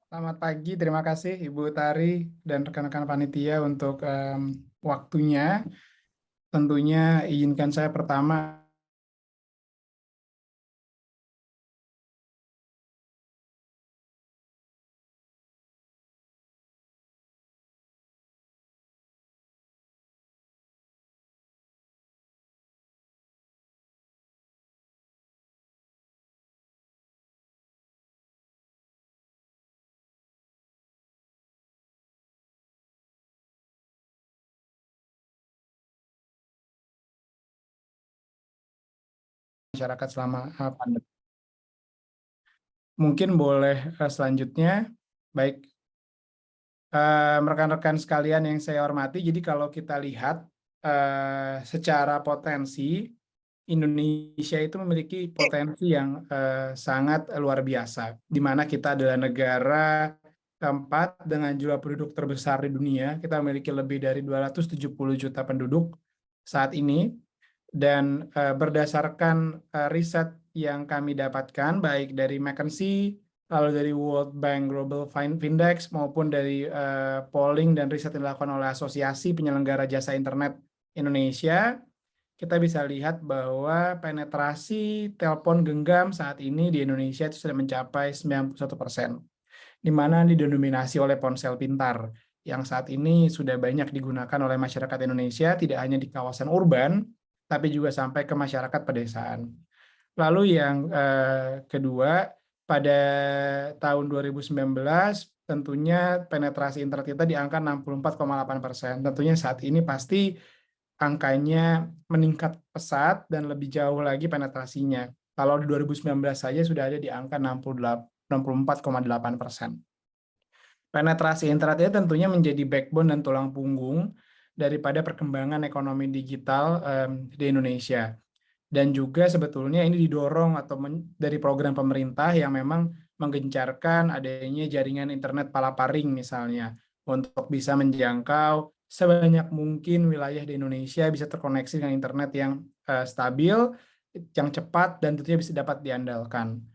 Selamat pagi, terima kasih Ibu Tari dan rekan-rekan panitia untuk waktunya. Tentunya izinkan saya pertama masyarakat selama pandemi. Mungkin boleh selanjutnya, baik rekan-rekan sekalian yang saya hormati. Jadi kalau kita lihat secara potensi, Indonesia itu memiliki potensi yang sangat luar biasa, di mana kita adalah negara keempat dengan jumlah penduduk terbesar di dunia. Kita memiliki lebih dari 270 juta penduduk saat ini. Dan berdasarkan riset yang kami dapatkan, baik dari McKinsey, lalu dari World Bank Global Findex, maupun dari polling dan riset yang dilakukan oleh Asosiasi Penyelenggara Jasa Internet Indonesia, kita bisa lihat bahwa penetrasi telepon genggam saat ini di Indonesia itu sudah mencapai 91%, di mana didominasi oleh ponsel pintar, yang saat ini sudah banyak digunakan oleh masyarakat Indonesia, tidak hanya di kawasan urban, tapi juga sampai ke masyarakat pedesaan. Lalu yang kedua, pada tahun 2019, tentunya penetrasi internet kita di angka 64,8%. Tentunya saat ini pasti angkanya meningkat pesat dan lebih jauh lagi penetrasinya. Kalau di 2019 saja sudah ada di angka 64,8%. Penetrasi internet ini tentunya menjadi backbone dan tulang punggung daripada perkembangan ekonomi digital di Indonesia. Dan juga sebetulnya ini didorong atau dari program pemerintah yang memang menggencarkan adanya jaringan internet palaparing misalnya, untuk bisa menjangkau sebanyak mungkin wilayah di Indonesia bisa terkoneksi dengan internet yang stabil, yang cepat, dan tentunya bisa dapat diandalkan.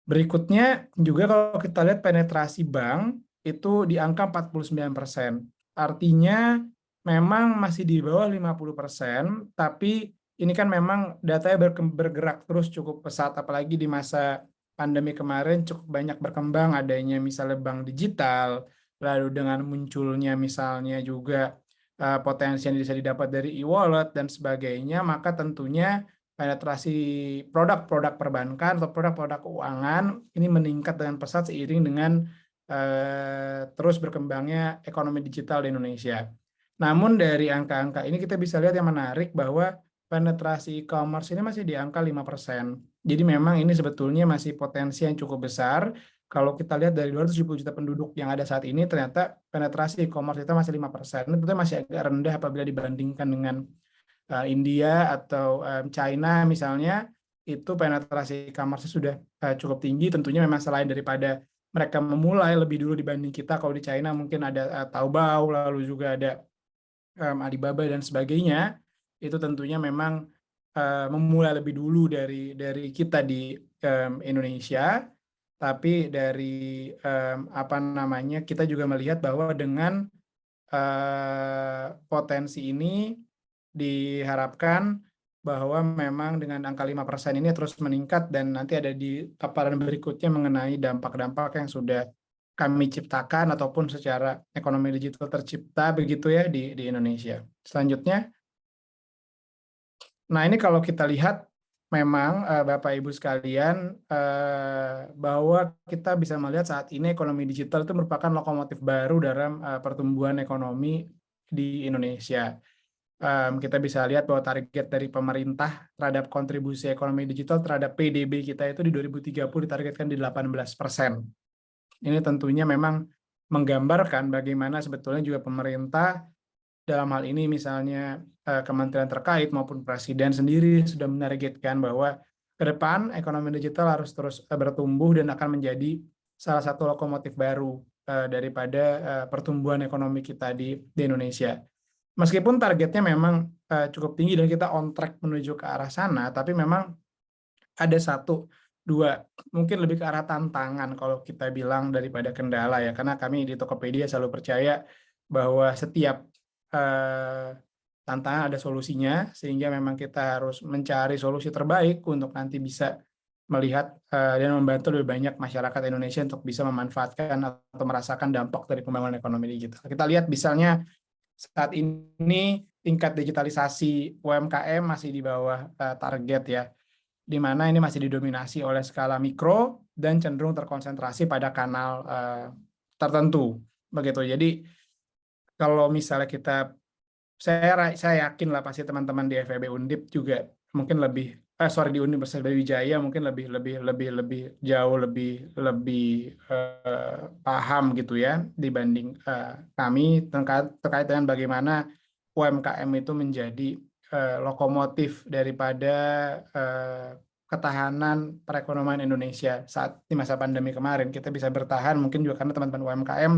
Berikutnya juga kalau kita lihat penetrasi bank itu di angka 49%. Artinya memang masih di bawah 50%, tapi ini kan memang datanya bergerak terus cukup pesat, apalagi di masa pandemi kemarin cukup banyak berkembang adanya misalnya bank digital, lalu dengan munculnya misalnya juga potensi yang bisa didapat dari e-wallet dan sebagainya, maka tentunya penetrasi produk-produk perbankan atau produk-produk keuangan ini meningkat dengan pesat seiring dengan terus berkembangnya ekonomi digital di Indonesia. Namun dari angka-angka ini kita bisa lihat yang menarik bahwa penetrasi e-commerce ini masih di angka 5%. Jadi memang ini sebetulnya masih potensi yang cukup besar. Kalau kita lihat dari 270 juta penduduk yang ada saat ini, ternyata penetrasi e-commerce kita masih 5%. Ini tentunya masih agak rendah apabila dibandingkan dengan India atau China misalnya, itu penetrasi e-commerce sudah cukup tinggi. Tentunya memang selain daripada mereka memulai lebih dulu dibanding kita, kalau di China mungkin ada Taobao, lalu juga ada Alibaba dan sebagainya, itu tentunya memang memulai lebih dulu dari kita di Indonesia. Tapi dari apa namanya, kita juga melihat bahwa dengan potensi ini diharapkan bahwa memang dengan angka 5% ini terus meningkat, dan nanti ada di paparan berikutnya mengenai dampak-dampak yang sudah kami ciptakan ataupun secara ekonomi digital tercipta begitu ya di Indonesia. Selanjutnya, nah ini kalau kita lihat memang Bapak Ibu sekalian, bahwa kita bisa melihat saat ini ekonomi digital itu merupakan lokomotif baru dalam pertumbuhan ekonomi di Indonesia. Kita bisa lihat bahwa target dari pemerintah terhadap kontribusi ekonomi digital terhadap PDB kita itu di 2030 ditargetkan di 18%. Ini tentunya memang menggambarkan bagaimana sebetulnya juga pemerintah dalam hal ini misalnya kementerian terkait maupun presiden sendiri sudah menargetkan bahwa ke depan ekonomi digital harus terus bertumbuh dan akan menjadi salah satu lokomotif baru daripada pertumbuhan ekonomi kita di Indonesia. Meskipun targetnya memang cukup tinggi dan kita on track menuju ke arah sana, tapi memang ada satu dua, mungkin lebih ke arah tantangan kalau kita bilang daripada kendala ya, karena kami di Tokopedia selalu percaya bahwa setiap tantangan ada solusinya, sehingga memang kita harus mencari solusi terbaik untuk nanti bisa melihat dan membantu lebih banyak masyarakat Indonesia untuk bisa memanfaatkan atau merasakan dampak dari pembangunan ekonomi digital. Kita lihat misalnya saat ini tingkat digitalisasi UMKM masih di bawah target ya, di mana ini masih didominasi oleh skala mikro dan cenderung terkonsentrasi pada kanal tertentu begitu. Jadi kalau misalnya kita, saya yakin lah pasti teman-teman di FEB Undip juga mungkin lebih di Universitas Brawijaya mungkin lebih jauh lebih paham gitu ya dibanding kami terkait dengan bagaimana UMKM itu menjadi lokomotif daripada ketahanan perekonomian Indonesia saat di masa pandemi kemarin. Kita bisa bertahan mungkin juga karena teman-teman UMKM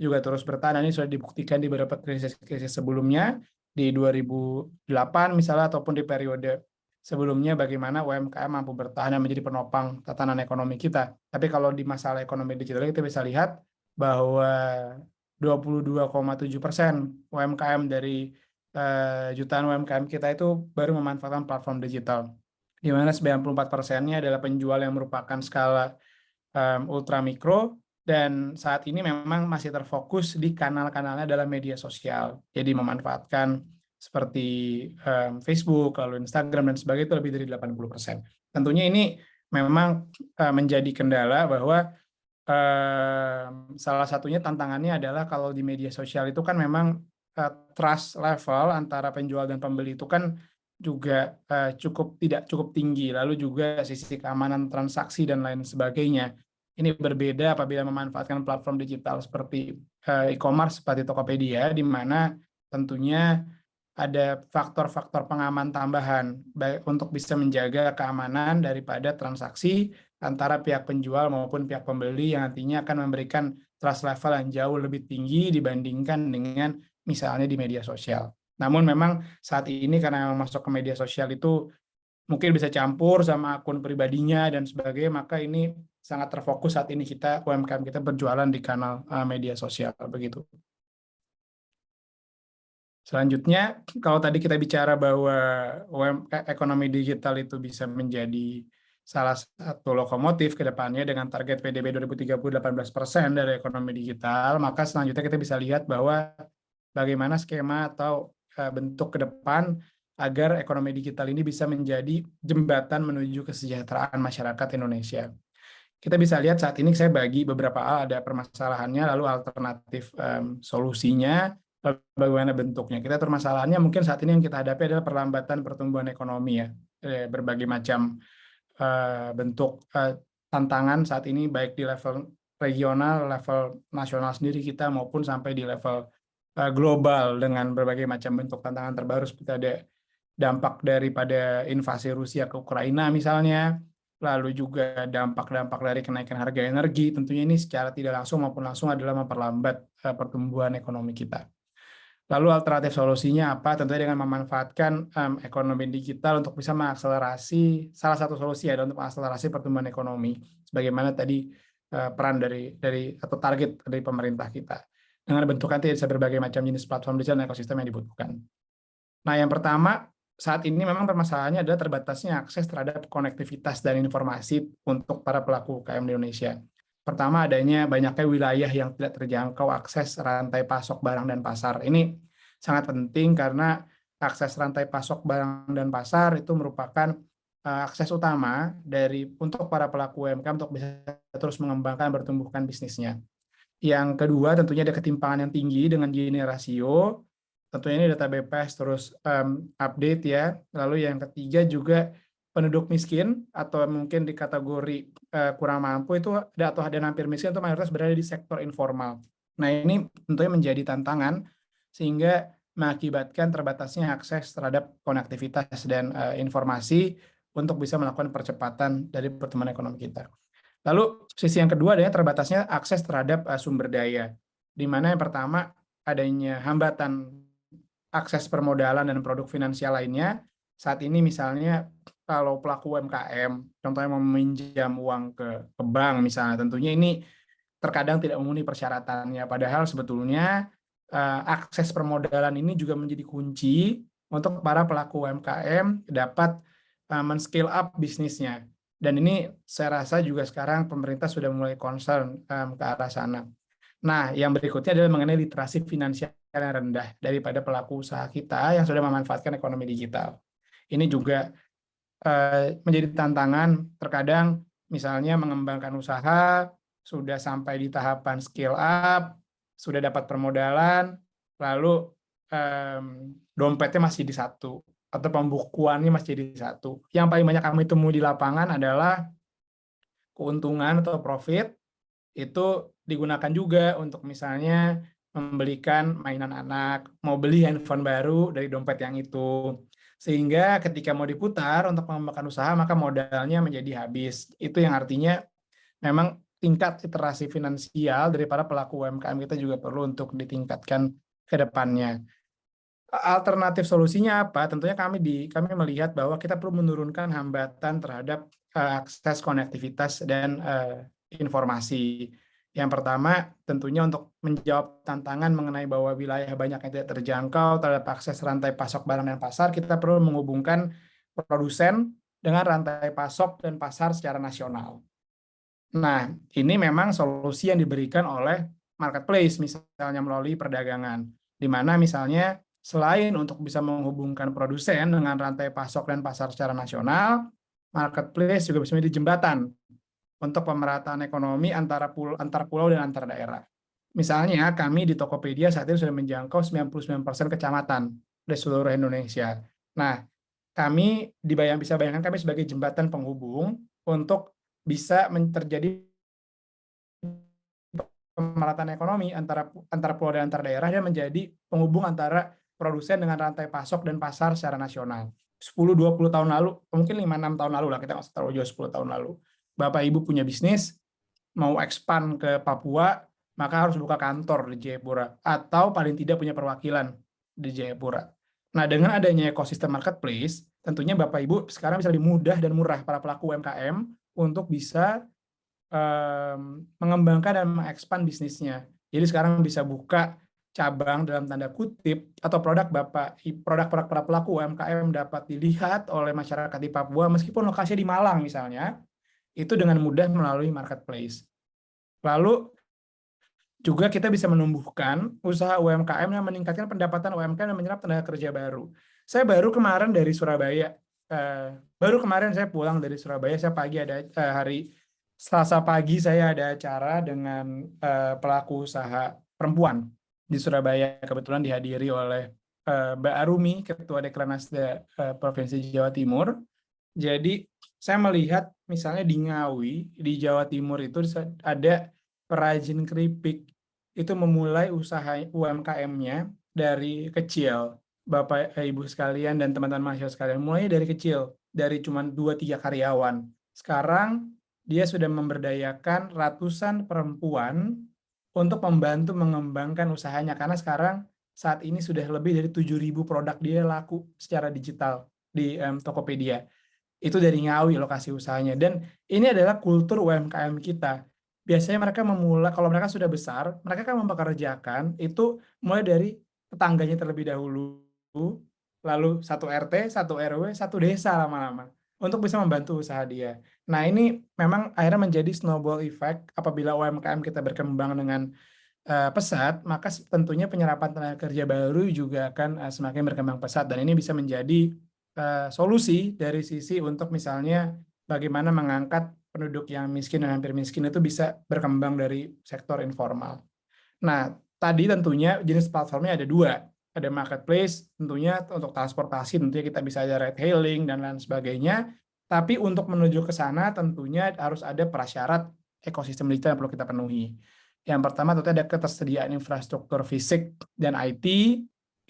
juga terus bertahan. Ini sudah dibuktikan di beberapa krisis sebelumnya, di 2008 misalnya, ataupun di periode sebelumnya bagaimana UMKM mampu bertahan dan menjadi penopang tatanan ekonomi kita. Tapi kalau di masalah ekonomi digital kita bisa lihat bahwa 22,7% UMKM dari jutaan UMKM kita itu baru memanfaatkan platform digital, di mana 94%-nya adalah penjual yang merupakan skala ultra mikro, dan saat ini memang masih terfokus di kanal-kanalnya dalam media sosial. Jadi memanfaatkan seperti Facebook, lalu Instagram, dan sebagainya itu lebih dari 80%. Tentunya ini memang menjadi kendala bahwa salah satunya tantangannya adalah kalau di media sosial itu kan memang trust level antara penjual dan pembeli itu kan juga tidak cukup tinggi, lalu juga sisi keamanan transaksi dan lain sebagainya. Ini berbeda apabila memanfaatkan platform digital seperti e-commerce seperti Tokopedia, di mana tentunya ada faktor-faktor pengaman tambahan baik untuk bisa menjaga keamanan daripada transaksi antara pihak penjual maupun pihak pembeli yang nantinya akan memberikan trust level yang jauh lebih tinggi dibandingkan dengan misalnya di media sosial. Namun memang saat ini karena masuk ke media sosial itu mungkin bisa campur sama akun pribadinya dan sebagainya, maka ini sangat terfokus saat ini kita UMKM kita berjualan di kanal media sosial begitu. Selanjutnya, kalau tadi kita bicara bahwa ekonomi digital itu bisa menjadi salah satu lokomotif ke depannya dengan target PDB 2030 18% dari ekonomi digital, maka selanjutnya kita bisa lihat bahwa bagaimana skema atau bentuk ke depan agar ekonomi digital ini bisa menjadi jembatan menuju kesejahteraan masyarakat Indonesia. Kita bisa lihat saat ini saya bagi beberapa hal, ada permasalahannya, lalu alternatif solusinya, bagaimana bentuknya. Kita permasalahannya mungkin saat ini yang kita hadapi adalah perlambatan pertumbuhan ekonomi ya, berbagai macam bentuk tantangan saat ini baik di level regional, level nasional sendiri kita maupun sampai di level global dengan berbagai macam bentuk tantangan terbaru seperti ada dampak daripada invasi Rusia ke Ukraina misalnya, lalu juga dampak-dampak dari kenaikan harga energi. Tentunya ini secara tidak langsung maupun langsung adalah memperlambat pertumbuhan ekonomi kita. Lalu alternatif solusinya apa? Tentunya dengan memanfaatkan ekonomi digital untuk bisa mengakselerasi, salah satu solusi adalah untuk mengakselerasi pertumbuhan ekonomi. Sebagaimana tadi peran dari atau target dari pemerintah kita. Dengan bentukan bisa berbagai macam jenis platform digital dan ekosistem yang dibutuhkan. Nah, yang pertama, saat ini memang permasalahannya adalah terbatasnya akses terhadap konektivitas dan informasi untuk para pelaku UKM di Indonesia. Pertama, adanya banyaknya wilayah yang tidak terjangkau akses rantai pasok barang dan pasar. Ini sangat penting karena akses rantai pasok barang dan pasar itu merupakan akses utama untuk para pelaku UMKM untuk bisa terus mengembangkan dan bertumbuhkan bisnisnya. Yang kedua, tentunya ada ketimpangan yang tinggi dengan Gini rasio. Tentunya ini data BPS terus update ya. Lalu yang ketiga juga penduduk miskin atau mungkin di kategori kurang mampu itu atau hampir miskin itu mayoritas berada di sektor informal. Nah, ini tentunya menjadi tantangan sehingga mengakibatkan terbatasnya akses terhadap konektivitas dan informasi untuk bisa melakukan percepatan dari pertumbuhan ekonomi kita. Lalu sisi yang kedua adalah terbatasnya akses terhadap sumber daya, di mana yang pertama adanya hambatan akses permodalan dan produk finansial lainnya. Saat ini misalnya kalau pelaku UMKM, contohnya meminjam uang ke bank misalnya, tentunya ini terkadang tidak memenuhi persyaratannya. Padahal sebetulnya akses permodalan ini juga menjadi kunci untuk para pelaku UMKM dapat men-scale up bisnisnya. Dan ini saya rasa juga sekarang pemerintah sudah mulai concern ke arah sana. Nah, yang berikutnya adalah mengenai literasi finansial yang rendah daripada pelaku usaha kita yang sudah memanfaatkan ekonomi digital. Ini juga menjadi tantangan. Terkadang misalnya mengembangkan usaha sudah sampai di tahapan scale up, sudah dapat permodalan, lalu dompetnya masih di satu atau pembukuannya masih di satu. Yang paling banyak kami temui di lapangan adalah keuntungan atau profit itu digunakan juga untuk misalnya membelikan mainan anak, mau beli handphone baru dari dompet yang itu. Sehingga ketika mau diputar untuk mengembangkan usaha, maka modalnya menjadi habis. Itu yang artinya memang tingkat literasi finansial dari para pelaku UMKM kita juga perlu untuk ditingkatkan ke depannya. Alternatif solusinya apa? Tentunya kami melihat bahwa kita perlu menurunkan hambatan terhadap akses konektivitas dan informasi. Yang pertama, tentunya untuk menjawab tantangan mengenai bahwa wilayah banyak yang tidak terjangkau terhadap akses rantai pasok barang dan pasar, kita perlu menghubungkan produsen dengan rantai pasok dan pasar secara nasional. Nah, ini memang solusi yang diberikan oleh marketplace, misalnya melalui perdagangan, di mana misalnya selain untuk bisa menghubungkan produsen dengan rantai pasok dan pasar secara nasional, marketplace juga bisa menjadi jembatan untuk pemerataan ekonomi antar pulau dan antar daerah. Misalnya, kami di Tokopedia saat ini sudah menjangkau 99% kecamatan dari seluruh Indonesia. Nah, kami bisa bayangkan kami sebagai jembatan penghubung untuk bisa terjadi pemerataan ekonomi antara pulau dan antar daerah dan menjadi penghubung antara produsen dengan rantai pasok dan pasar secara nasional. 10-20 tahun lalu, mungkin 5-6 tahun lalu lah, kita nggak usah terlalu jauh 10 tahun lalu. Bapak Ibu punya bisnis, mau expand ke Papua, maka harus buka kantor di Jayapura, atau paling tidak punya perwakilan di Jayapura. Nah, dengan adanya ekosistem marketplace, tentunya Bapak Ibu sekarang bisa lebih mudah dan murah para pelaku UMKM untuk bisa mengembangkan dan mengekspan bisnisnya. Jadi sekarang bisa buka cabang dalam tanda kutip atau produk-produk para pelaku UMKM dapat dilihat oleh masyarakat di Papua meskipun lokasinya di Malang misalnya, itu dengan mudah melalui marketplace. Lalu juga kita bisa menumbuhkan usaha UMKM yang meningkatkan pendapatan UMKM dan menyerap tenaga kerja baru. Saya baru kemarin dari Surabaya, saya pulang dari Surabaya, saya pagi ada hari Selasa pagi saya ada acara dengan pelaku usaha perempuan di Surabaya, kebetulan dihadiri oleh Mbak Arumi, Ketua Dekranasda Provinsi Jawa Timur. Jadi saya melihat misalnya di Ngawi, di Jawa Timur itu ada perajin keripik, itu memulai usaha UMKM-nya dari kecil. Bapak Ibu sekalian dan teman-teman mahasiswa sekalian, mulai dari kecil, dari cuma 2-3 karyawan. Sekarang dia sudah memberdayakan ratusan perempuan untuk membantu mengembangkan usahanya, karena sekarang saat ini sudah lebih dari 7.000 produk dia laku secara digital di Tokopedia. Itu dari Ngawi lokasi usahanya, dan ini adalah kultur UMKM kita. Biasanya mereka kalau mereka sudah besar, mereka kan mempekerjakan itu mulai dari tetangganya terlebih dahulu, lalu satu RT, satu RW, satu desa lama-lama untuk bisa membantu usaha dia. Nah, ini memang akhirnya menjadi snowball effect. Apabila UMKM kita berkembang dengan pesat, maka tentunya penyerapan tenaga kerja baru juga akan semakin berkembang pesat, dan ini bisa menjadi solusi dari sisi untuk misalnya bagaimana mengangkat penduduk yang miskin dan hampir miskin itu bisa berkembang dari sektor informal. Nah, tadi tentunya jenis platformnya ada dua. Ada marketplace, tentunya untuk transportasi, tentunya kita bisa ada ride hailing dan lain sebagainya. Tapi untuk menuju ke sana tentunya harus ada prasyarat ekosistem digital yang perlu kita penuhi. Yang pertama tentu ada ketersediaan infrastruktur fisik dan IT.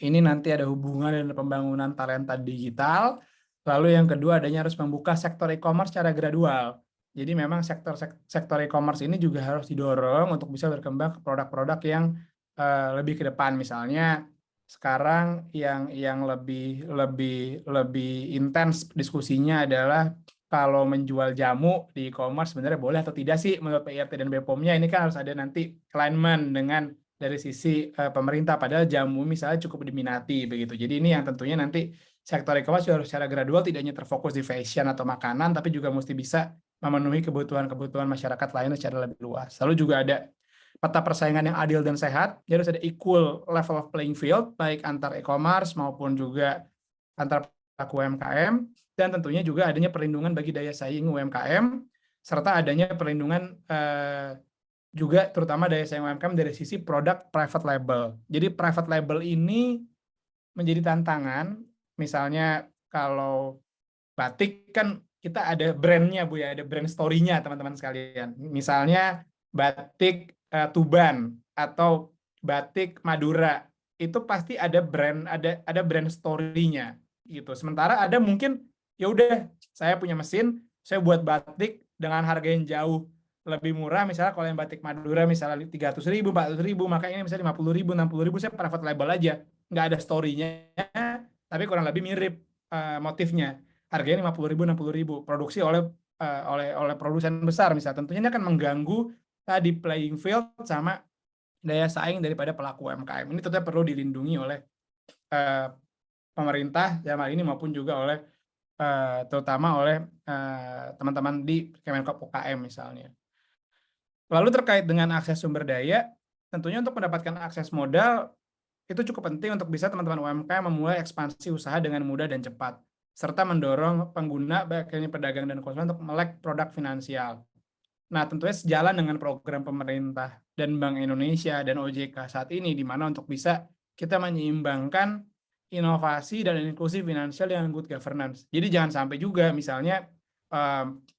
Ini nanti ada hubungan dengan pembangunan talenta digital. Lalu yang kedua adanya harus membuka sektor e-commerce secara gradual. Jadi memang sektor e-commerce ini juga harus didorong untuk bisa berkembang ke produk-produk yang lebih ke depan. Misalnya Sekarang yang lebih intens diskusinya adalah kalau menjual jamu di e-commerce sebenarnya boleh atau tidak sih menurut PIRT dan BPOM-nya. Ini kan harus ada nanti alignment dengan dari sisi pemerintah, padahal jamu misalnya cukup diminati begitu. Jadi ini yang tentunya nanti sektor e-commerce harus secara gradual tidak hanya terfokus di fashion atau makanan, tapi juga mesti bisa memenuhi kebutuhan-kebutuhan masyarakat lainnya secara lebih luas. Lalu juga ada peta persaingan yang adil dan sehat, jadi harus ada equal level of playing field, baik antar e-commerce maupun juga antar pelaku UMKM, dan tentunya juga adanya perlindungan bagi daya saing UMKM, serta adanya perlindungan juga terutama daya saing UMKM dari sisi produk private label. Jadi private label ini menjadi tantangan, misalnya kalau batik kan kita ada brandnya Bu ya, ada brand story-nya teman-teman sekalian. Misalnya batik Tuban atau batik Madura, itu pasti ada brand story-nya gitu. Sementara ada mungkin ya udah saya punya mesin, saya buat batik dengan harga yang jauh lebih murah, misalnya kalau yang batik Madura misalnya 300.000, 400.000, maka ini misalnya 50.000, 60.000, saya private label aja, nggak ada story-nya, tapi kurang lebih mirip motifnya. Harganya 50.000, 60.000, produksi oleh produsen besar misalnya. Tentunya ini akan mengganggu tadi playing field sama daya saing daripada pelaku UMKM. Ini tentunya perlu dilindungi oleh pemerintah dalam hal ini maupun juga oleh terutama oleh teman-teman di Kemenkop UKM misalnya. Lalu terkait dengan akses sumber daya, tentunya untuk mendapatkan akses modal itu cukup penting untuk bisa teman-teman UMKM memulai ekspansi usaha dengan mudah dan cepat, serta mendorong pengguna, baik ini pedagang dan konsumen, untuk melek produk finansial. Nah, tentunya sejalan dengan program pemerintah dan Bank Indonesia dan OJK saat ini, di mana untuk bisa kita menyeimbangkan inovasi dan inklusi finansial dengan good governance. Jadi jangan sampai juga misalnya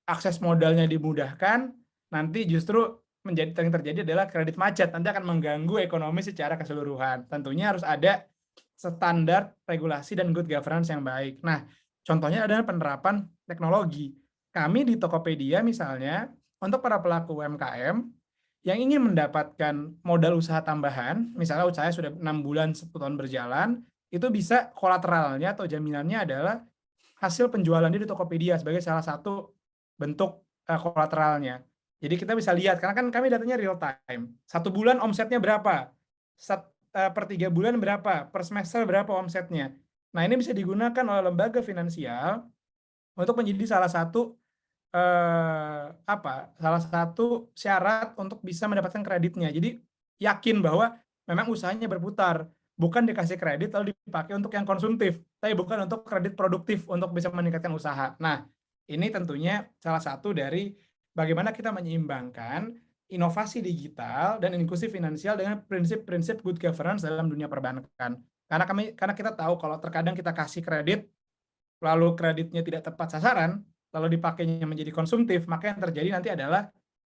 akses modalnya dimudahkan, nanti justru yang terjadi adalah kredit macet, nanti akan mengganggu ekonomi secara keseluruhan. Tentunya harus ada standar regulasi dan good governance yang baik. Nah, contohnya adalah penerapan teknologi. Kami di Tokopedia misalnya, untuk para pelaku UMKM yang ingin mendapatkan modal usaha tambahan, misalnya usaha sudah 6 bulan, 1 tahun berjalan, itu bisa kolateralnya atau jaminannya adalah hasil penjualannya di Tokopedia sebagai salah satu bentuk kolateralnya. Jadi kita bisa lihat, karena kan kami datanya real time. 1 bulan omsetnya berapa? Per 3 bulan berapa? Per semester berapa omsetnya? Nah, ini bisa digunakan oleh lembaga finansial untuk menjadi salah satu syarat untuk bisa mendapatkan kreditnya. Jadi yakin bahwa memang usahanya berputar, bukan dikasih kredit lalu dipakai untuk yang konsumtif, tapi bukan untuk kredit produktif untuk bisa meningkatkan usaha. Nah, ini tentunya salah satu dari bagaimana kita menyeimbangkan inovasi digital dan inklusi finansial dengan prinsip-prinsip good governance dalam dunia perbankan. Karena kita tahu kalau terkadang kita kasih kredit lalu kreditnya tidak tepat sasaran, lalu dipakainya menjadi konsumtif, maka yang terjadi nanti adalah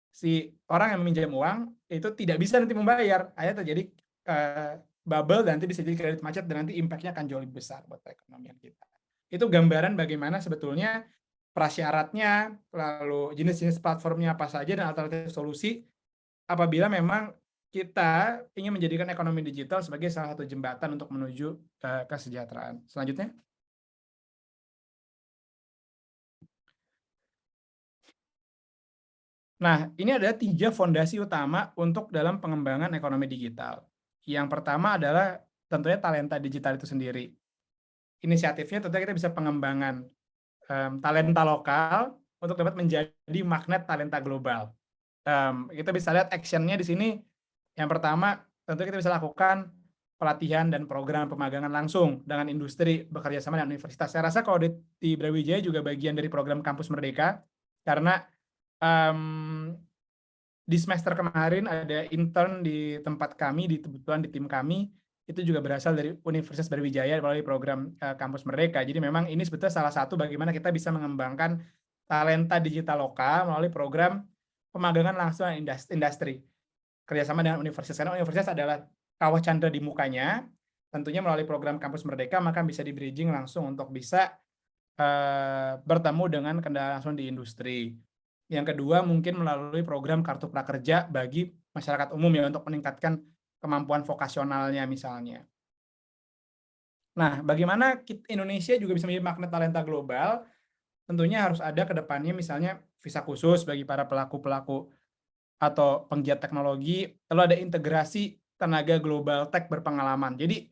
si orang yang meminjam uang itu tidak bisa nanti membayar, akhirnya terjadi bubble dan nanti bisa jadi kredit macet dan nanti impact-nya akan jauh lebih besar buat perekonomian kita. Itu gambaran bagaimana sebetulnya prasyaratnya, lalu jenis-jenis platformnya apa saja dan alternatif solusi apabila memang kita ingin menjadikan ekonomi digital sebagai salah satu jembatan untuk menuju kesejahteraan. Selanjutnya. Nah, ini ada 3 fondasi utama untuk dalam pengembangan ekonomi digital. Yang pertama adalah tentunya talenta digital itu sendiri. Inisiatifnya tentunya kita bisa pengembangan talenta lokal untuk dapat menjadi magnet talenta global. Kita bisa lihat action-nya di sini. Yang pertama, tentu kita bisa lakukan pelatihan dan program pemagangan langsung dengan industri bekerja sama dengan universitas. Saya rasa kalau di Brawijaya juga bagian dari program Kampus Merdeka, karena di semester kemarin ada intern di tempat kami, kebetulan di tim kami, itu juga berasal dari Universitas Brawijaya melalui program Kampus Merdeka. Jadi memang ini sebetulnya salah satu bagaimana kita bisa mengembangkan talenta digital lokal melalui program pemagangan langsung industri. Kerjasama dengan universitas, karena universitas adalah kawah candra di mukanya, tentunya melalui program Kampus Merdeka, maka bisa di bridging langsung untuk bisa bertemu dengan kendala langsung di industri. Yang kedua mungkin melalui program kartu prakerja bagi masyarakat umum ya untuk meningkatkan kemampuan vokasionalnya misalnya. Nah, bagaimana Indonesia juga bisa menjadi magnet talenta global? Tentunya harus ada ke depannya misalnya visa khusus bagi para pelaku-pelaku atau penggiat teknologi, lalu ada integrasi tenaga global tech berpengalaman. Jadi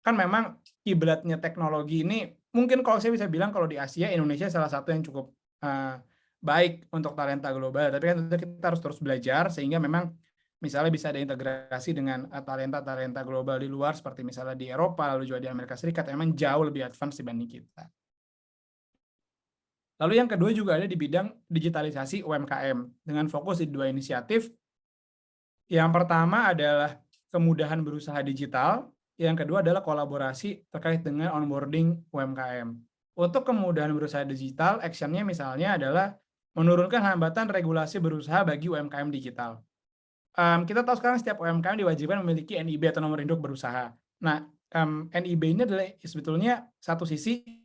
kan memang kiblatnya teknologi ini mungkin kalau saya bisa bilang kalau di Asia Indonesia salah satu yang cukup baik untuk talenta global, tapi kan tentu kita harus terus belajar sehingga memang misalnya bisa ada integrasi dengan talenta-talenta global di luar seperti misalnya di Eropa lalu juga di Amerika Serikat memang jauh lebih advance dibanding kita. Lalu yang kedua juga ada di bidang digitalisasi UMKM dengan fokus di dua inisiatif. Yang pertama adalah kemudahan berusaha digital, yang kedua adalah kolaborasi terkait dengan onboarding UMKM. Untuk kemudahan berusaha digital, action-nya misalnya adalah menurunkan hambatan regulasi berusaha bagi UMKM digital. Kita tahu sekarang setiap UMKM diwajibkan memiliki NIB atau nomor induk berusaha. Nah, NIB ini adalah sebetulnya satu sisi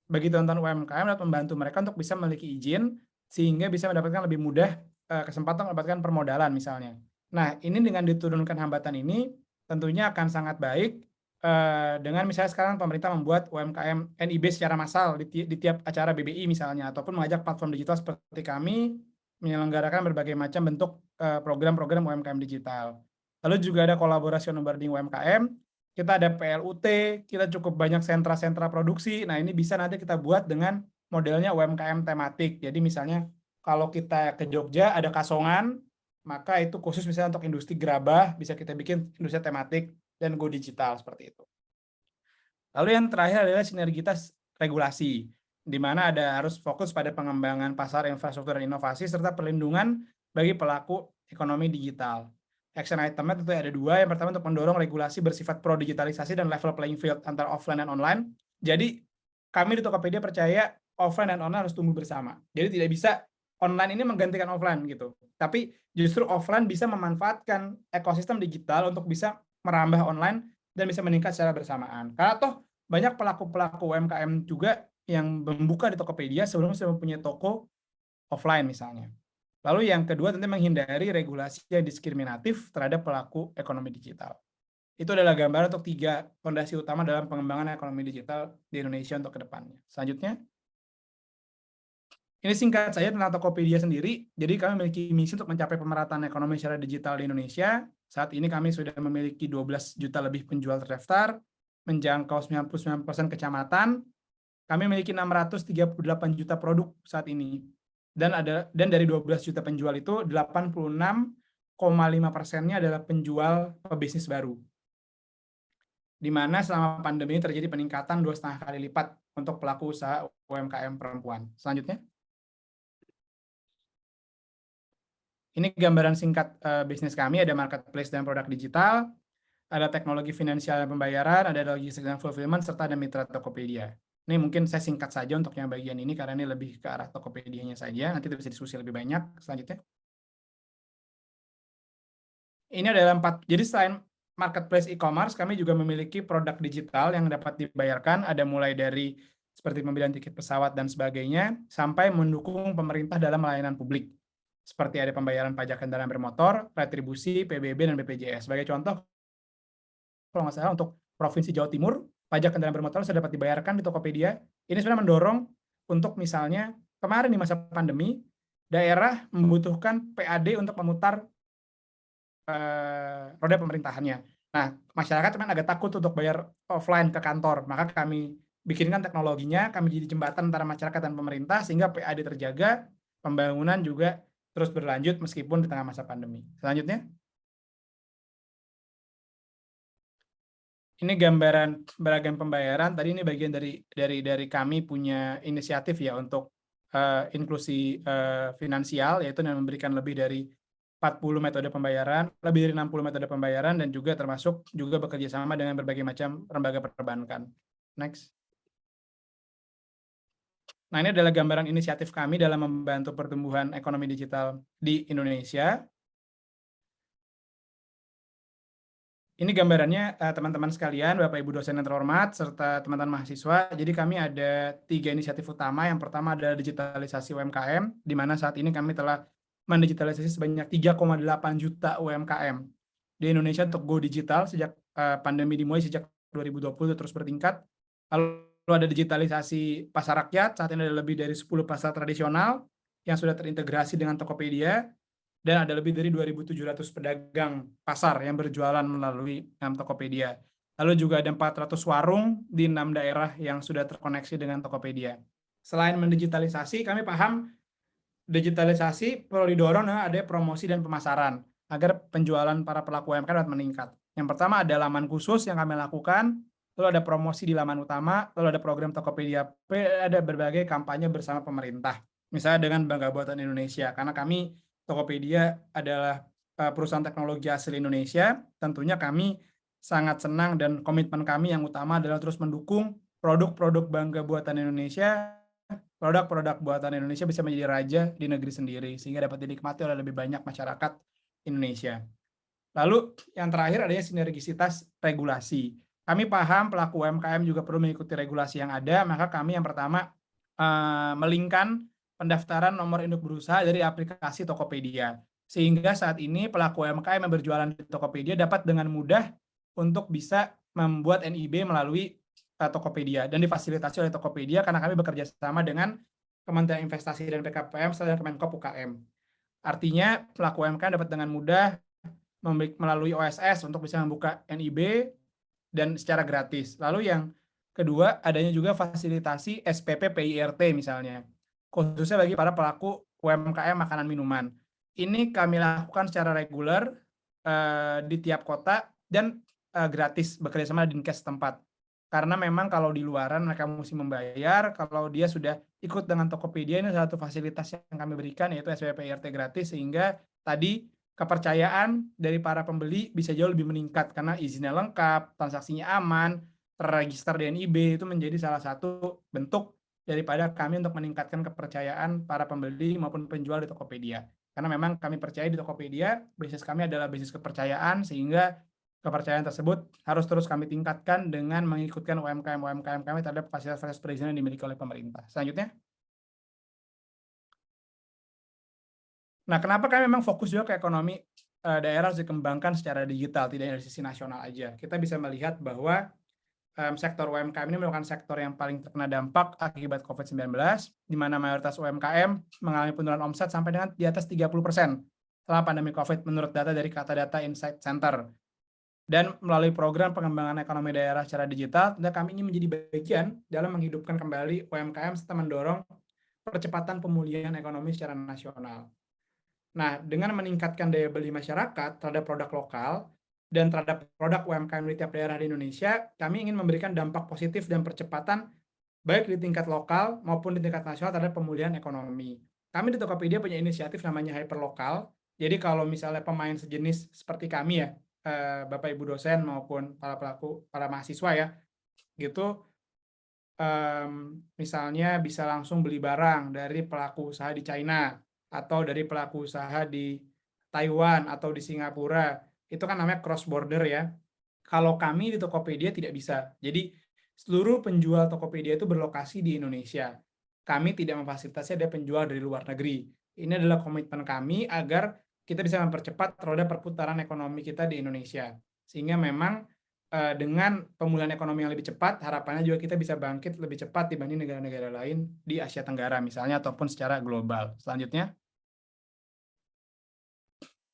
bagi teman-teman UMKM dapat membantu mereka untuk bisa memiliki izin sehingga bisa mendapatkan lebih mudah kesempatan mendapatkan permodalan misalnya. Nah, ini dengan diturunkan hambatan ini tentunya akan sangat baik dengan misalnya sekarang pemerintah membuat UMKM NIB secara massal di tiap acara BBI misalnya ataupun mengajak platform digital seperti kami menyelenggarakan berbagai macam bentuk program-program UMKM digital. Lalu juga ada kolaborasi onboarding UMKM, kita ada PLUT, kita cukup banyak sentra-sentra produksi. Nah, ini bisa nanti kita buat dengan modelnya UMKM tematik. Jadi misalnya kalau kita ke Jogja ada Kasongan, maka itu khusus misalnya untuk industri gerabah, bisa kita bikin industri tematik dan go digital seperti itu. Lalu yang terakhir adalah sinergitas regulasi, di mana ada harus fokus pada pengembangan pasar infrastruktur dan inovasi serta perlindungan bagi pelaku ekonomi digital. Action item-nya tentu ada dua. Yang pertama untuk mendorong regulasi bersifat pro-digitalisasi dan level playing field antara offline dan online. Jadi kami di Tokopedia percaya offline dan online harus tumbuh bersama. Jadi tidak bisa online ini menggantikan offline gitu. Tapi justru offline bisa memanfaatkan ekosistem digital untuk bisa merambah online dan bisa meningkat secara bersamaan. Karena toh banyak pelaku-pelaku UMKM juga yang membuka di Tokopedia sebelumnya sudah mempunyai toko offline misalnya. Lalu yang kedua tentu menghindari regulasi yang diskriminatif terhadap pelaku ekonomi digital. Itu adalah gambaran untuk 3 fondasi utama dalam pengembangan ekonomi digital di Indonesia untuk kedepannya. Selanjutnya, ini singkat saja tentang Tokopedia sendiri. Jadi kami memiliki misi untuk mencapai pemerataan ekonomi secara digital di Indonesia. Saat ini kami sudah memiliki 12 juta lebih penjual terdaftar, menjangkau 99% kecamatan. Kami memiliki 638 juta produk saat ini. Dan dari 12 juta penjual itu 86,5%-nya adalah penjual pebisnis baru. Di mana selama pandemi terjadi peningkatan 2,5 kali lipat untuk pelaku usaha UMKM perempuan. Selanjutnya. Ini gambaran singkat bisnis kami, ada marketplace dan produk digital, ada teknologi finansial dan pembayaran, ada logistik dan fulfillment, serta ada mitra Tokopedia. Ini mungkin saya singkat saja untuk yang bagian ini karena ini lebih ke arah Tokopedia-nya saja, nanti bisa diskusi lebih banyak. Selanjutnya. Ini adalah 4, jadi selain marketplace e-commerce, kami juga memiliki produk digital yang dapat dibayarkan, ada mulai dari seperti pembelian tiket pesawat dan sebagainya, sampai mendukung pemerintah dalam layanan publik. Seperti ada pembayaran pajak kendaraan bermotor, retribusi, PBB, dan BPJS. Sebagai contoh, kalau nggak salah untuk Provinsi Jawa Timur, pajak kendaraan bermotor sudah dapat dibayarkan di Tokopedia. Ini sebenarnya mendorong untuk misalnya kemarin di masa pandemi, daerah membutuhkan PAD untuk memutar roda pemerintahannya. Nah, masyarakat memang agak takut untuk bayar offline ke kantor, maka kami bikinkan teknologinya, kami jadi jembatan antara masyarakat dan pemerintah sehingga PAD terjaga, pembangunan juga terus berlanjut meskipun di tengah masa pandemi. Selanjutnya. Ini gambaran beragam pembayaran. Tadi ini bagian dari kami punya inisiatif ya untuk inklusi finansial, yaitu dengan memberikan lebih dari 40 metode pembayaran, lebih dari 60 metode pembayaran, dan juga termasuk juga bekerja sama dengan berbagai macam lembaga perbankan. Next. Nah, ini adalah gambaran inisiatif kami dalam membantu pertumbuhan ekonomi digital di Indonesia. Ini gambarannya teman-teman sekalian, Bapak Ibu dosen yang terhormat, serta teman-teman mahasiswa. Jadi kami ada 3 inisiatif utama. Yang pertama adalah digitalisasi UMKM, di mana saat ini kami telah mendigitalisasi sebanyak 3,8 juta UMKM di Indonesia untuk go digital sejak pandemi dimulai sejak 2020 itu terus bertingkat. Lalu ada digitalisasi pasar rakyat, saat ini ada lebih dari 10 pasar tradisional yang sudah terintegrasi dengan Tokopedia, dan ada lebih dari 2.700 pedagang pasar yang berjualan melalui Tokopedia. Lalu juga ada 400 warung di 6 daerah yang sudah terkoneksi dengan Tokopedia. Selain mendigitalisasi, kami paham digitalisasi perlu didorong dengan ada promosi dan pemasaran agar penjualan para pelaku UMKM dapat meningkat. Yang pertama ada laman khusus yang kami lakukan, lalu ada promosi di laman utama, lalu ada program Tokopedia P, ada berbagai kampanye bersama pemerintah. Misalnya dengan Bangga Buatan Indonesia, karena kami Tokopedia adalah perusahaan teknologi asli Indonesia, tentunya kami sangat senang dan komitmen kami yang utama adalah terus mendukung produk-produk Bangga Buatan Indonesia, produk-produk buatan Indonesia bisa menjadi raja di negeri sendiri, sehingga dapat dinikmati oleh lebih banyak masyarakat Indonesia. Lalu yang terakhir adanya sinergisitas regulasi. Kami paham pelaku UMKM juga perlu mengikuti regulasi yang ada, maka kami yang pertama melingkan pendaftaran nomor induk berusaha dari aplikasi Tokopedia. Sehingga saat ini pelaku UMKM yang berjualan di Tokopedia dapat dengan mudah untuk bisa membuat NIB melalui Tokopedia dan difasilitasi oleh Tokopedia karena kami bekerja sama dengan Kementerian Investasi dan PKPM serta Kemenkop UKM. Artinya pelaku UMKM dapat dengan mudah melalui OSS untuk bisa membuka NIB dan secara gratis. Lalu yang kedua adanya juga fasilitasi SPP PIRT misalnya, khususnya bagi para pelaku UMKM makanan minuman. Ini kami lakukan secara reguler di tiap kota dan gratis bekerja sama Dinkes setempat. Karena memang kalau di luaran mereka mesti membayar, kalau dia sudah ikut dengan Tokopedia ini salah satu fasilitas yang kami berikan yaitu SPP PIRT gratis, sehingga tadi kepercayaan dari para pembeli bisa jauh lebih meningkat karena izinnya lengkap, transaksinya aman, terregister di NIB, itu menjadi salah satu bentuk daripada kami untuk meningkatkan kepercayaan para pembeli maupun penjual di Tokopedia. Karena memang kami percaya di Tokopedia, bisnis kami adalah bisnis kepercayaan, sehingga kepercayaan tersebut harus terus kami tingkatkan dengan mengikutkan UMKM kami terhadap fasilitas perizinan yang dimiliki oleh pemerintah. Selanjutnya. Nah, kenapa kami memang fokus juga ke ekonomi daerah harus dikembangkan secara digital, tidak dari sisi nasional aja. Kita bisa melihat bahwa sektor UMKM ini merupakan sektor yang paling terkena dampak akibat COVID-19, di mana mayoritas UMKM mengalami penurunan omset sampai dengan di atas 30% setelah pandemi COVID menurut data dari Kata Data Insight Center. Dan melalui program pengembangan ekonomi daerah secara digital, kami ingin menjadi bagian dalam menghidupkan kembali UMKM serta mendorong percepatan pemulihan ekonomi secara nasional. Nah, dengan meningkatkan daya beli masyarakat terhadap produk lokal dan terhadap produk UMKM di tiap daerah di Indonesia, kami ingin memberikan dampak positif dan percepatan baik di tingkat lokal maupun di tingkat nasional terhadap pemulihan ekonomi. Kami di Tokopedia punya inisiatif namanya Hyperlokal. Jadi kalau misalnya pemain sejenis seperti kami ya, Bapak Ibu dosen maupun para mahasiswa ya, gitu, misalnya bisa langsung beli barang dari pelaku usaha di China atau dari pelaku usaha di Taiwan atau di Singapura, itu kan namanya cross border ya. Kalau kami di Tokopedia tidak bisa. Jadi seluruh penjual Tokopedia itu berlokasi di Indonesia. Kami tidak memfasilitasi ada penjual dari luar negeri. Ini adalah komitmen kami agar kita bisa mempercepat roda perputaran ekonomi kita di Indonesia. Sehingga memang dengan pemulihan ekonomi yang lebih cepat, harapannya juga kita bisa bangkit lebih cepat dibanding negara-negara lain di Asia Tenggara misalnya ataupun secara global. Selanjutnya.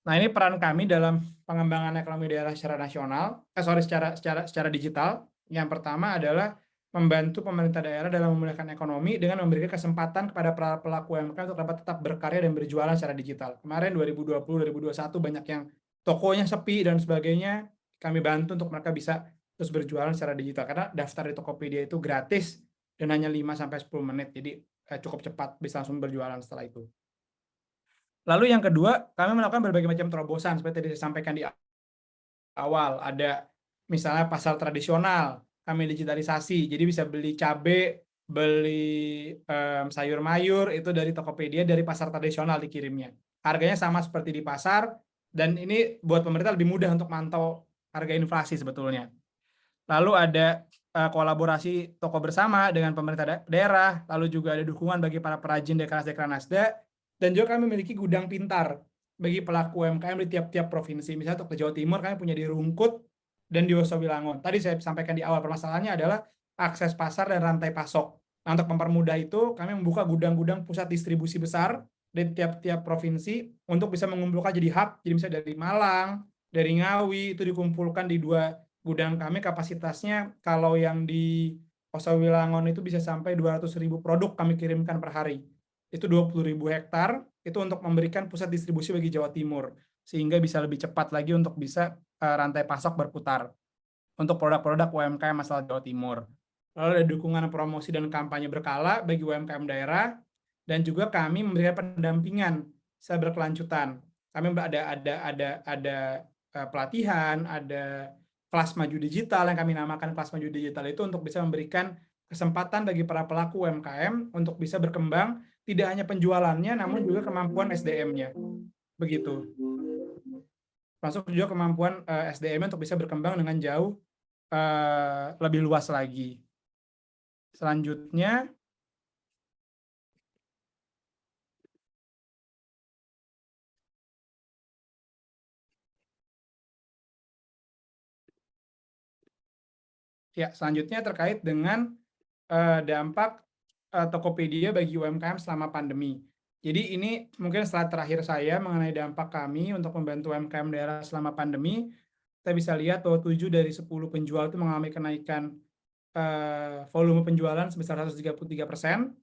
Nah, ini peran kami dalam pengembangan ekonomi daerah secara nasional, secara digital. Yang pertama adalah membantu pemerintah daerah dalam memulihkan ekonomi dengan memberikan kesempatan kepada para pelaku UMKM untuk dapat tetap berkarya dan berjualan secara digital. Kemarin 2020-2021 banyak yang tokonya sepi dan sebagainya, kami bantu untuk mereka bisa terus berjualan secara digital karena daftar di Tokopedia itu gratis dan hanya 5-10 menit, jadi cukup cepat bisa langsung berjualan setelah itu. Lalu yang kedua, kami melakukan berbagai macam terobosan seperti tadi saya sampaikan di awal. Ada misalnya pasar tradisional, kami digitalisasi, jadi bisa beli cabai, beli sayur mayur itu dari Tokopedia, dari pasar tradisional dikirimnya. Harganya sama seperti di pasar, dan ini buat pemerintah lebih mudah untuk mantau harga inflasi sebetulnya. Lalu ada kolaborasi toko bersama dengan pemerintah daerah, lalu juga ada dukungan bagi para perajin Dekranasda, dan juga kami memiliki gudang pintar bagi pelaku UMKM di tiap-tiap provinsi. Misalnya untuk ke Jawa Timur kami punya di Rungkut, dan di Wosowilangon. Tadi saya sampaikan di awal, permasalahannya adalah akses pasar dan rantai pasok. Nah, untuk mempermudah itu, kami membuka gudang-gudang pusat distribusi besar di tiap-tiap provinsi untuk bisa mengumpulkan jadi hub, jadi misalnya dari Malang, dari Ngawi, itu dikumpulkan di 2 gudang kami. Kapasitasnya kalau yang di Wosowilangon itu bisa sampai 200.000 produk kami kirimkan per hari. Itu 20.000 hektar, itu untuk memberikan pusat distribusi bagi Jawa Timur, sehingga bisa lebih cepat lagi untuk bisa rantai pasok berputar untuk produk-produk UMKM asal Jawa Timur. Lalu ada dukungan promosi dan kampanye berkala bagi UMKM daerah, dan juga kami memberikan pendampingan secara berkelanjutan. Kami ada pelatihan, ada kelas maju digital yang kami namakan kelas maju digital itu untuk bisa memberikan kesempatan bagi para pelaku UMKM untuk bisa berkembang, tidak hanya penjualannya, namun juga kemampuan SDM-nya. Begitu. Masuk juga kemampuan SDM untuk bisa berkembang dengan jauh lebih luas lagi. Selanjutnya, selanjutnya terkait dengan dampak Tokopedia bagi UMKM selama pandemi. Jadi ini mungkin slide terakhir saya mengenai dampak kami untuk membantu UMKM daerah selama pandemi. Kita bisa lihat bahwa 7 dari 10 penjual itu mengalami kenaikan volume penjualan sebesar 133%,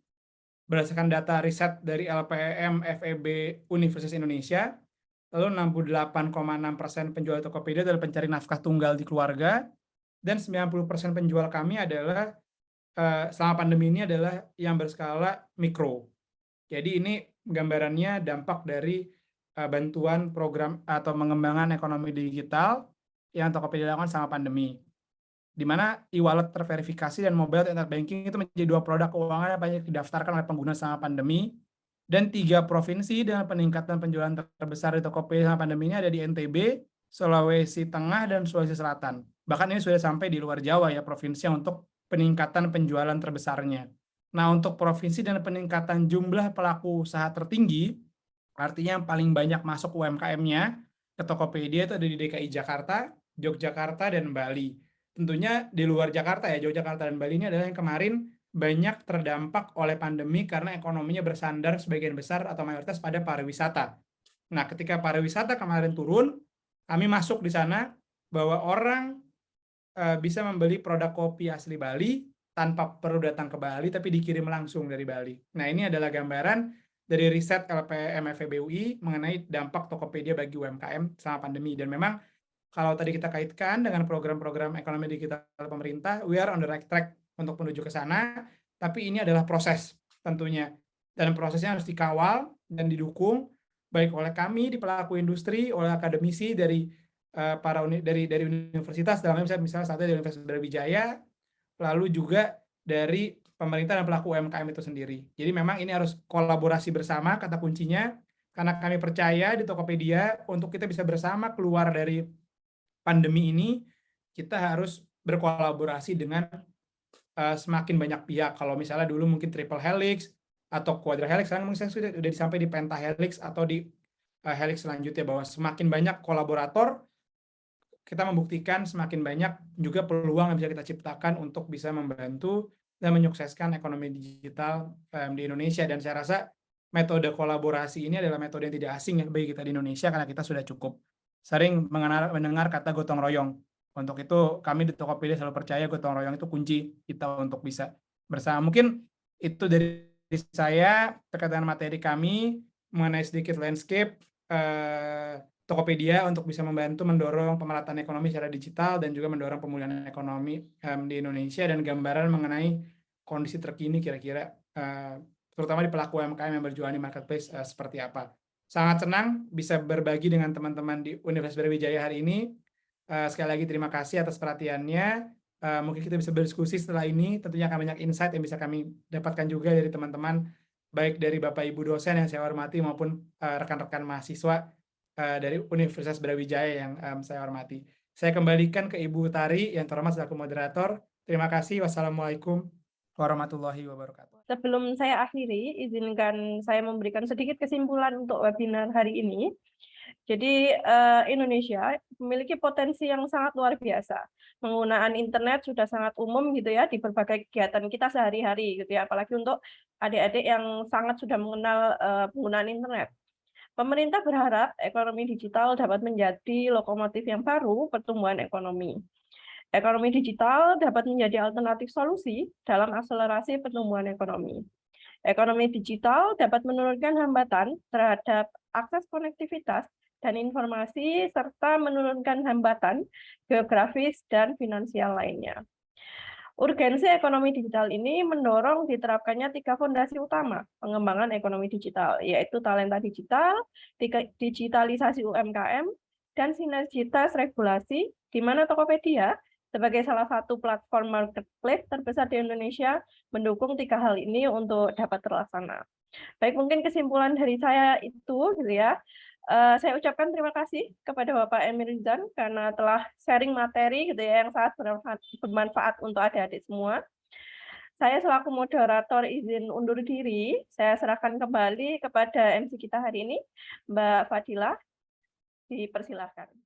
berdasarkan data riset dari LPM FEB Universitas Indonesia. Lalu 68,6% penjual Tokopedia adalah pencari nafkah tunggal di keluarga, dan 90% penjual kami adalah selama pandemi ini adalah yang berskala mikro. Jadi ini gambarannya dampak dari bantuan program atau pengembangan ekonomi digital yang Tokopedia lakukan selama pandemi, di mana e-wallet terverifikasi dan mobile internet banking itu menjadi 2 produk keuangan yang banyak didaftarkan oleh pengguna selama pandemi, dan 3 provinsi dengan peningkatan penjualan terbesar di Tokopedia selama pandemi ini ada di NTB, Sulawesi Tengah, dan Sulawesi Selatan. Bahkan ini sudah sampai di luar Jawa ya, provinsi yang untuk peningkatan penjualan terbesarnya. Nah, untuk provinsi dan peningkatan jumlah pelaku usaha tertinggi, artinya yang paling banyak masuk UMKM-nya ke Tokopedia itu ada di DKI Jakarta, Yogyakarta, dan Bali. Tentunya di luar Jakarta ya, Yogyakarta dan Bali ini adalah yang kemarin banyak terdampak oleh pandemi karena ekonominya bersandar sebagian besar atau mayoritas pada pariwisata. Nah, ketika pariwisata kemarin turun, kami masuk di sana bahwa orang bisa membeli produk kopi asli Bali tanpa perlu datang ke Bali, tapi dikirim langsung dari Bali. Nah, ini adalah gambaran dari riset LPM FEB UI mengenai dampak Tokopedia bagi UMKM selama pandemi. Dan memang kalau tadi kita kaitkan dengan program-program ekonomi digital pemerintah, we are on the right track untuk menuju ke sana, tapi ini adalah proses tentunya. Dan prosesnya harus dikawal dan didukung baik oleh kami di pelaku industri, oleh akademisi dari dari universitas, dalamnya misalnya satu dari Universitas Brawijaya, lalu juga dari pemerintah dan pelaku UMKM itu sendiri. Jadi memang ini harus kolaborasi bersama, kata kuncinya, karena kami percaya di Tokopedia untuk kita bisa bersama keluar dari pandemi ini, kita harus berkolaborasi dengan semakin banyak pihak. Kalau misalnya dulu mungkin triple helix atau quadra helix, sekarang mungkin sudah sampai di pentahelix atau di helix selanjutnya, bahwa semakin banyak kolaborator, kita membuktikan semakin banyak juga peluang yang bisa kita ciptakan untuk bisa membantu dan menyukseskan ekonomi digital di Indonesia. Dan saya rasa metode kolaborasi ini adalah metode yang tidak asing ya bagi kita di Indonesia, karena kita sudah cukup sering mendengar kata gotong royong. Untuk itu kami di Tokopedia selalu percaya gotong royong itu kunci kita untuk bisa bersama. Mungkin itu dari saya terkait dengan materi kami mengenai sedikit landscape Tokopedia untuk bisa membantu mendorong pemerataan ekonomi secara digital dan juga mendorong pemulihan ekonomi di Indonesia, dan gambaran mengenai kondisi terkini kira-kira terutama di pelaku UMKM yang berjualan di marketplace seperti apa. Sangat senang bisa berbagi dengan teman-teman di Universitas Brawijaya hari ini. Sekali lagi terima kasih atas perhatiannya. Mungkin kita bisa berdiskusi setelah ini. Tentunya akan banyak insight yang bisa kami dapatkan juga dari teman-teman, baik dari Bapak Ibu dosen yang saya hormati maupun rekan-rekan mahasiswa dari Universitas Brawijaya yang saya hormati. Saya kembalikan ke Ibu Tari yang terhormat selaku moderator. Terima kasih. Wassalamualaikum warahmatullahi wabarakatuh. Sebelum saya akhiri, izinkan saya memberikan sedikit kesimpulan untuk webinar hari ini. Jadi, Indonesia memiliki potensi yang sangat luar biasa. Penggunaan internet sudah sangat umum gitu ya, di berbagai kegiatan kita sehari-hari gitu ya, apalagi untuk adik-adik yang sangat sudah mengenal, penggunaan internet. Pemerintah berharap ekonomi digital dapat menjadi lokomotif yang baru pertumbuhan ekonomi. Ekonomi digital dapat menjadi alternatif solusi dalam akselerasi pertumbuhan ekonomi. Ekonomi digital dapat menurunkan hambatan terhadap akses konektivitas dan informasi, serta menurunkan hambatan geografis dan finansial lainnya. Urgensi ekonomi digital ini mendorong diterapkannya 3 fondasi utama pengembangan ekonomi digital, yaitu talenta digital, digitalisasi UMKM, dan sinergitas regulasi, di mana Tokopedia sebagai salah satu platform marketplace terbesar di Indonesia mendukung 3 hal ini untuk dapat terlaksana. Baik, mungkin kesimpulan dari saya itu gitu ya. Saya ucapkan terima kasih kepada Bapak Emil Rizan karena telah sharing materi gitu ya yang sangat bermanfaat untuk adik-adik semua. Saya selaku moderator izin undur diri, saya serahkan kembali kepada MC kita hari ini, Mbak Fadila, dipersilahkan.